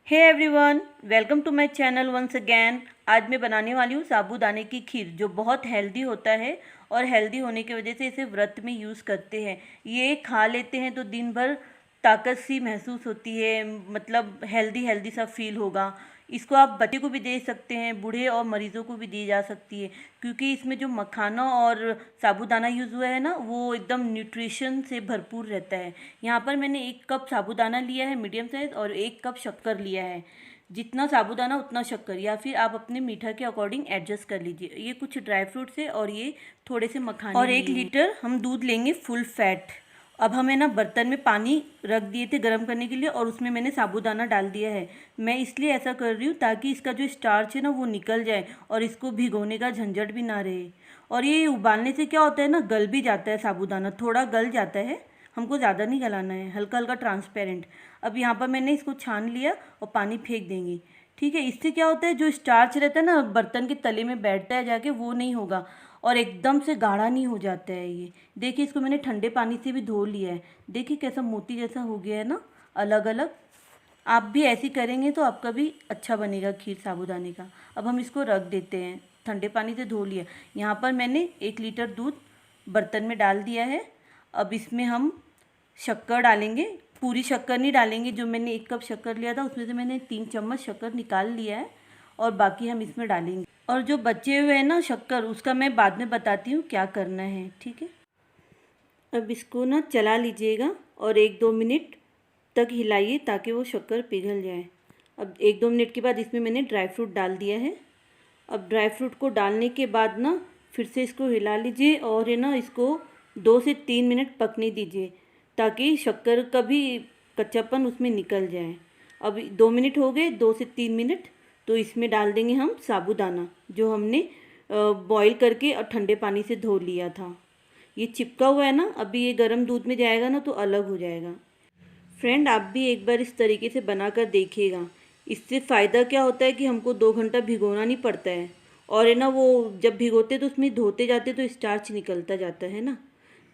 Hey everyone, welcome to my channel once again. आज मैं बनाने वाली हूँ साबूदाने की खीर, जो बहुत हेल्दी होता है और हेल्दी होने की वजह से इसे व्रत में यूज़ करते हैं। ये खा लेते हैं तो दिन भर ताकत सी महसूस होती है, मतलब हेल्दी हेल्दी सा फील होगा। इसको आप बच्चे को भी दे सकते हैं, बूढ़े और मरीज़ों को भी दी जा सकती है, क्योंकि इसमें जो मखाना और साबूदाना यूज़ हुआ है ना, वो एकदम न्यूट्रिशन से भरपूर रहता है। यहाँ पर मैंने 1 कप साबूदाना लिया है मीडियम साइज़, और 1 कप शक्कर लिया है। जितना साबूदाना उतना शक्कर, या फिर आप अपने मीठा के अकॉर्डिंग एडजस्ट कर लीजिए। ये कुछ ड्राई फ्रूट्स है और ये थोड़े से मखाने, और 1 लीटर हम दूध लेंगे फुल फैट। अब हमें ना बर्तन में पानी रख दिए थे गर्म करने के लिए, और उसमें मैंने साबूदाना डाल दिया है। मैं इसलिए ऐसा कर रही हूँ ताकि इसका जो स्टार्च है ना वो निकल जाए और इसको भिगोने का झंझट भी ना रहे। और ये उबालने से क्या होता है ना, गल भी जाता है साबूदाना, थोड़ा गल जाता है, हमको ज़्यादा नहीं गलाना है, हल्का हल्का ट्रांसपेरेंट। अब यहाँ पर मैंने इसको छान लिया और पानी फेंक देंगे। ठीक है, इससे क्या होता है, जो स्टार्च रहता है ना बर्तन के तले में बैठता है जाके, वो नहीं होगा और एकदम से गाढ़ा नहीं हो जाता है ये। देखिए, इसको मैंने ठंडे पानी से भी धो लिया है। देखिए कैसा मोती जैसा हो गया है ना, अलग अलग। आप भी ऐसी करेंगे तो आपका भी अच्छा बनेगा खीर साबूदाने का। अब हम इसको रख देते हैं, ठंडे पानी से धो लिया। यहाँ पर मैंने 1 लीटर दूध बर्तन में डाल दिया है। अब इसमें हम शक्कर डालेंगे। पूरी शक्कर नहीं डालेंगे, जो मैंने 1 कप शक्कर लिया था उसमें से मैंने 3 चम्मच शक्कर निकाल लिया है, और बाकी हम इसमें डालेंगे। और जो बचे हुए हैं ना शक्कर, उसका मैं बाद में बताती हूँ क्या करना है। ठीक है, अब इसको ना चला लीजिएगा और 1-2 मिनट तक हिलाइए ताकि वो शक्कर पिघल जाए। अब 1-2 मिनट के बाद इसमें मैंने ड्राई फ्रूट डाल दिया है। अब ड्राई फ्रूट को डालने के बाद ना फिर से इसको हिला लीजिए, और है ना इसको 2 से 3 मिनट पकने दीजिए ताकि शक्कर का भी कच्चापन उसमें निकल जाए। अब 2 मिनट हो गए, 2 से 3 मिनट। तो इसमें डाल देंगे हम साबूदाना, जो हमने बॉईल करके और ठंडे पानी से धो लिया था। ये चिपका हुआ है ना, अभी ये गर्म दूध में जाएगा ना तो अलग हो जाएगा। फ्रेंड, आप भी एक बार इस तरीके से बनाकर देखिएगा। इससे फ़ायदा क्या होता है कि हमको 2 घंटा भिगोना नहीं पड़ता है, और है ना वो जब भिगोते तो उसमें धोते जाते तो स्टार्च निकलता जाता है ना।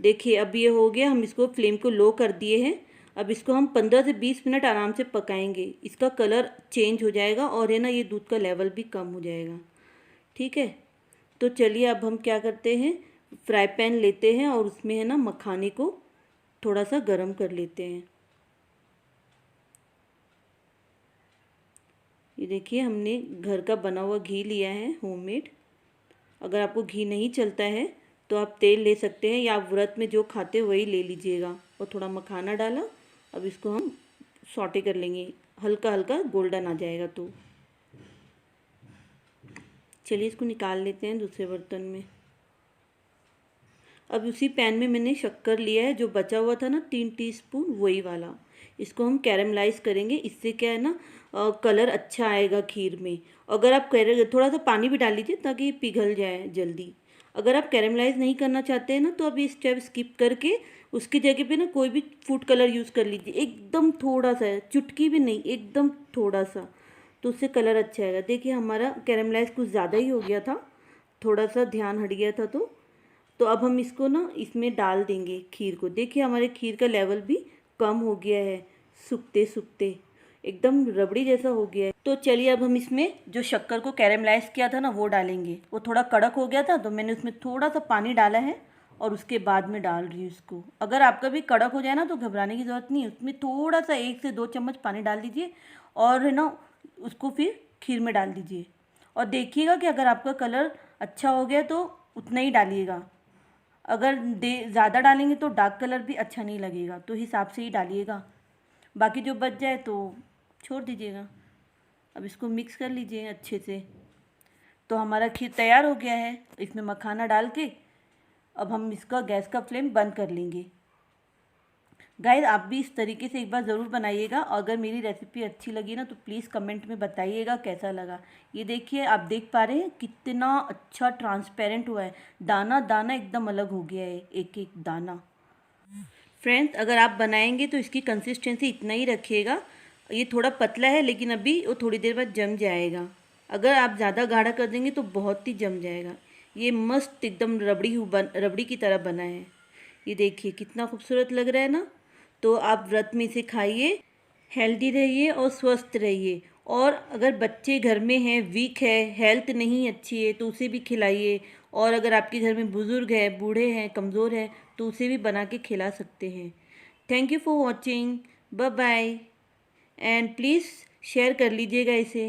देखिए, अब ये हो गया। हम इसको फ्लेम को लो कर दिए हैं। अब इसको हम 15 से 20 मिनट आराम से पकाएंगे। इसका कलर चेंज हो जाएगा और है ना ये दूध का लेवल भी कम हो जाएगा। ठीक है, तो चलिए अब हम क्या करते हैं, फ्राई पैन लेते हैं और उसमें है ना मखाने को थोड़ा सा गरम कर लेते हैं। ये देखिए, हमने घर का बना हुआ घी लिया है, होममेड। अगर आपको घी नहीं चलता है तो आप तेल ले सकते हैं, या आप व्रत में जो खाते हो वही ले लीजिएगा। और थोड़ा मखाना डाला। अब इसको हम सौटे कर लेंगे, हल्का हल्का गोल्डन आ जाएगा तो। चलिए इसको निकाल लेते हैं दूसरे बर्तन में। अब उसी पैन में मैंने शक्कर लिया है, जो बचा हुआ था ना 3 टीस्पून, वही वाला। इसको हम कैरमलाइज करेंगे। इससे क्या है ना, कलर अच्छा आएगा खीर में। अगर आप थोड़ा सा पानी भी डाल लीजिए ताकि ये पिघल जाए जल्दी। अगर आप कैरमलाइज नहीं करना चाहते हैं ना, तो आप ये स्टेप स्किप करके उसकी जगह पे ना कोई भी फूड कलर यूज़ कर लीजिए। एकदम थोड़ा सा, चुटकी भी नहीं, एकदम थोड़ा सा, तो उससे कलर अच्छा आएगा। देखिए, हमारा कैरमलाइज कुछ ज़्यादा ही हो गया था, थोड़ा सा ध्यान हट गया था। तो अब हम इसको ना इसमें डाल देंगे खीर को। देखिए, हमारे खीर का लेवल भी कम हो गया है, सूखते सूखते एकदम रबड़ी जैसा हो गया है। तो चलिए अब हम इसमें जो शक्कर को कैरेमलाइज किया था ना वो डालेंगे। वो थोड़ा कड़क हो गया था तो मैंने उसमें थोड़ा सा पानी डाला है, और उसके बाद में डाल रही हूँ इसको। अगर आपका भी कड़क हो जाए ना तो घबराने की ज़रूरत नहीं है, उसमें थोड़ा सा 1 से 2 चम्मच पानी डाल दीजिए, और है ना उसको फिर खीर में डाल दीजिए। और देखिएगा कि अगर आपका कलर अच्छा हो गया तो उतना ही डालिएगा। अगर ज़्यादा डालेंगे तो डार्क कलर भी अच्छा नहीं लगेगा, तो हिसाब से ही डालिएगा। बाकी जो बच जाए तो छोड़ दीजिएगा। अब इसको मिक्स कर लीजिए अच्छे से। तो हमारा खीर तैयार हो गया है। इसमें मखाना डाल के अब हम इसका गैस का फ्लेम बंद कर लेंगे। गाइस, आप भी इस तरीके से एक बार ज़रूर बनाइएगा। अगर मेरी रेसिपी अच्छी लगी ना तो प्लीज़ कमेंट में बताइएगा कैसा लगा। ये देखिए, आप देख पा रहे हैं कितना अच्छा ट्रांसपेरेंट हुआ है। दाना दाना एकदम अलग हो गया है, एक एक दाना। फ्रेंड्स, अगर आप बनाएंगे तो इसकी कंसिस्टेंसी इतना ही रखिएगा। ये थोड़ा पतला है, लेकिन अभी वो थोड़ी देर बाद जम जाएगा। अगर आप ज़्यादा गाढ़ा कर देंगे तो बहुत ही जम जाएगा। ये मस्त एकदम रबड़ी की तरह बना है। ये देखिए कितना खूबसूरत लग रहा है ना। तो आप व्रत में इसे खाइए। हेल्दी रहिए और स्वस्थ रहिए। और अगर बच्चे घर में हैं, वीक है, हेल्थ नहीं अच्छी है, तो उसे भी खिलाइए। और अगर आपके घर में बुज़ुर्ग है, बूढ़े हैं, कमज़ोर हैं, तो उसे भी बना के खिला सकते हैं। Thank you for watching. Bye bye. And please share कर लीजिएगा इसे।